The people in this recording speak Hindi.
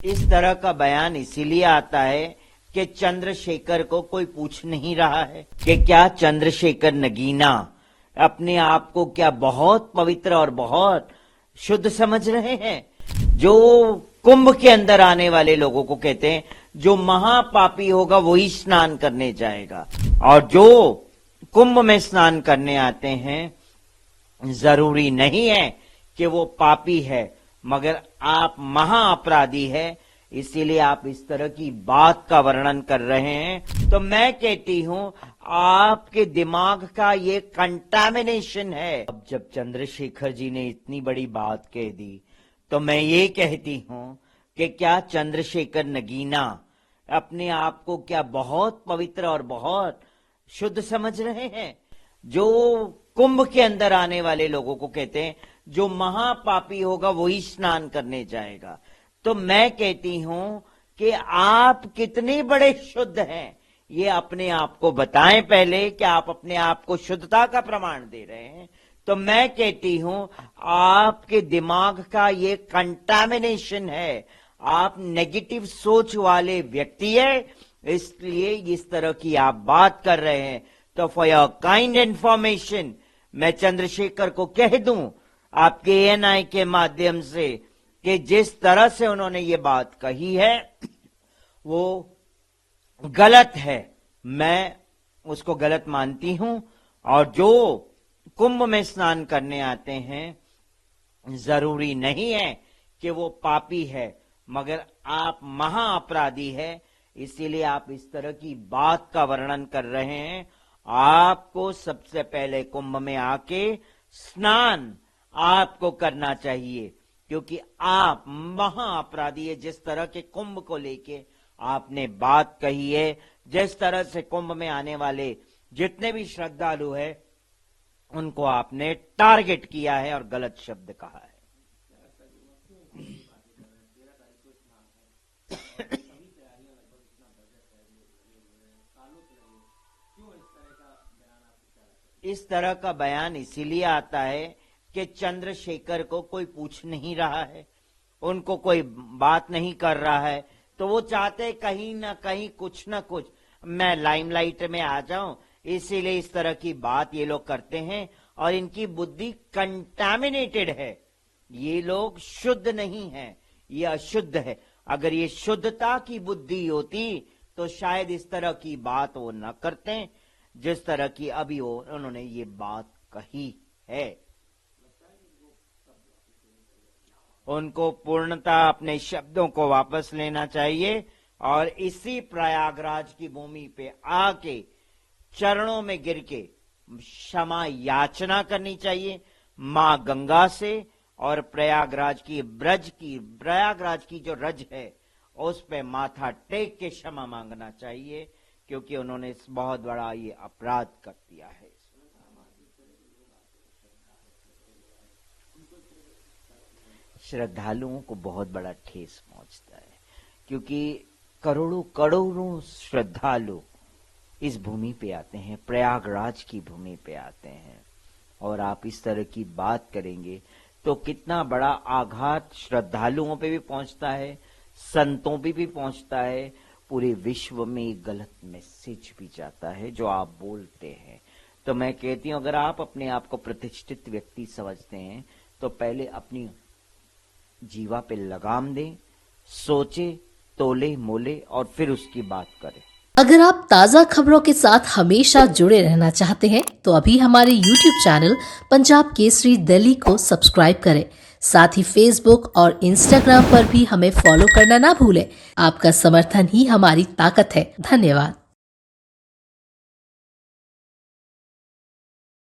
इस तरह का बयान इसीलिए आता है कि चंद्रशेखर को कोई पूछ नहीं रहा है कि क्या चंद्रशेखर नगीना अपने आप को क्या बहुत पवित्र और बहुत शुद्ध समझ रहे हैं। जो कुंभ के अंदर आने वाले लोगों को कहते हैं जो महापापी होगा वही स्नान करने जाएगा, और जो कुंभ में स्नान करने आते हैं जरूरी नहीं है कि वो पापी है, मगर आप महाअपराधी है, इसीलिए आप इस तरह की बात का वर्णन कर रहे हैं। तो मैं कहती हूं आपके दिमाग का ये कंटामिनेशन है। अब जब चंद्रशेखर जी ने इतनी बड़ी बात कह दी तो मैं ये कहती हूं कि क्या चंद्रशेखर नगीना अपने आप को क्या बहुत पवित्र और बहुत शुद्ध समझ रहे हैं। जो कुंभ के अंदर आने वाले लोगों को कहते हैं जो महापापी होगा वही स्नान करने जाएगा। तो मैं कहती हूं कि आप कितने बड़े शुद्ध हैं, ये अपने आप को बताएं पहले कि आप अपने आप को शुद्धता का प्रमाण दे रहे हैं। तो मैं कहती हूं आपके दिमाग का ये कंटामिनेशन है, आप नेगेटिव सोच वाले व्यक्ति है, इसलिए इस तरह की आप बात कर रहे हैं। तो फॉर योर काइंड इंफॉर्मेशन मैं चंद्रशेखर को कह दूं आपके एएनआई के माध्यम से कि जिस तरह से उन्होंने ये बात कही है वो गलत है, मैं उसको गलत मानती हूं। और जो कुंभ में स्नान करने आते हैं जरूरी नहीं है कि वो पापी है, मगर आप महाअपराधी है, इसीलिए आप इस तरह की बात का वर्णन कर रहे हैं। आपको सबसे पहले कुंभ में आके स्नान आपको करना चाहिए, क्योंकि आप महाअपराधी है। जिस तरह के कुंभ को लेके आपने बात कही है, जिस तरह से कुंभ में आने वाले जितने भी श्रद्धालु है उनको आपने टारगेट किया है और गलत शब्द कहा है। इस तरह का बयान इसीलिए आता है कि चंद्रशेखर को कोई पूछ नहीं रहा है, उनको कोई बात नहीं कर रहा है, तो वो चाहते कहीं ना कहीं कुछ ना कुछ मैं लाइमलाइट में आ जाऊं, इसीलिए इस तरह की बात ये लोग करते हैं। और इनकी बुद्धि कंटामिनेटेड है, ये लोग शुद्ध नहीं है, ये अशुद्ध है। अगर ये शुद्धता की बुद्धि होती तो शायद इस तरह की बात वो न करते जिस तरह की अभी उन्होंने ये बात कही है। उनको पूर्णतः अपने शब्दों को वापस लेना चाहिए और इसी प्रयागराज की भूमि पे आके चरणों में गिर के क्षमा याचना करनी चाहिए मां गंगा से, और प्रयागराज की जो रज है उस पे माथा टेक के क्षमा मांगना चाहिए, क्योंकि उन्होंने बहुत बड़ा ये अपराध कर दिया है। श्रद्धालुओं को बहुत बड़ा ठेस पहुंचता है, क्योंकि करोड़ों श्रद्धालु इस भूमि पे आते हैं, प्रयागराज की भूमि पे आते हैं, और आप इस तरह की बात करेंगे तो कितना बड़ा आघात श्रद्धालुओं पे भी पहुंचता है, संतों पे भी पहुंचता है, पूरे विश्व में एक गलत मैसेज भी जाता है जो आप बोलते हैं। तो मैं कहती हूं अगर आप अपने आप को प्रतिष्ठित व्यक्ति समझते हैं तो पहले अपनी जीवा पे लगाम दें, सोचे, तोले मोले और फिर उसकी बात करें। अगर आप ताज़ा खबरों के साथ हमेशा जुड़े रहना चाहते हैं तो अभी हमारे YouTube चैनल पंजाब केसरी दिल्ली को सब्सक्राइब करें। साथ ही Facebook और Instagram पर भी हमें फॉलो करना ना भूलें। आपका समर्थन ही हमारी ताकत है। धन्यवाद।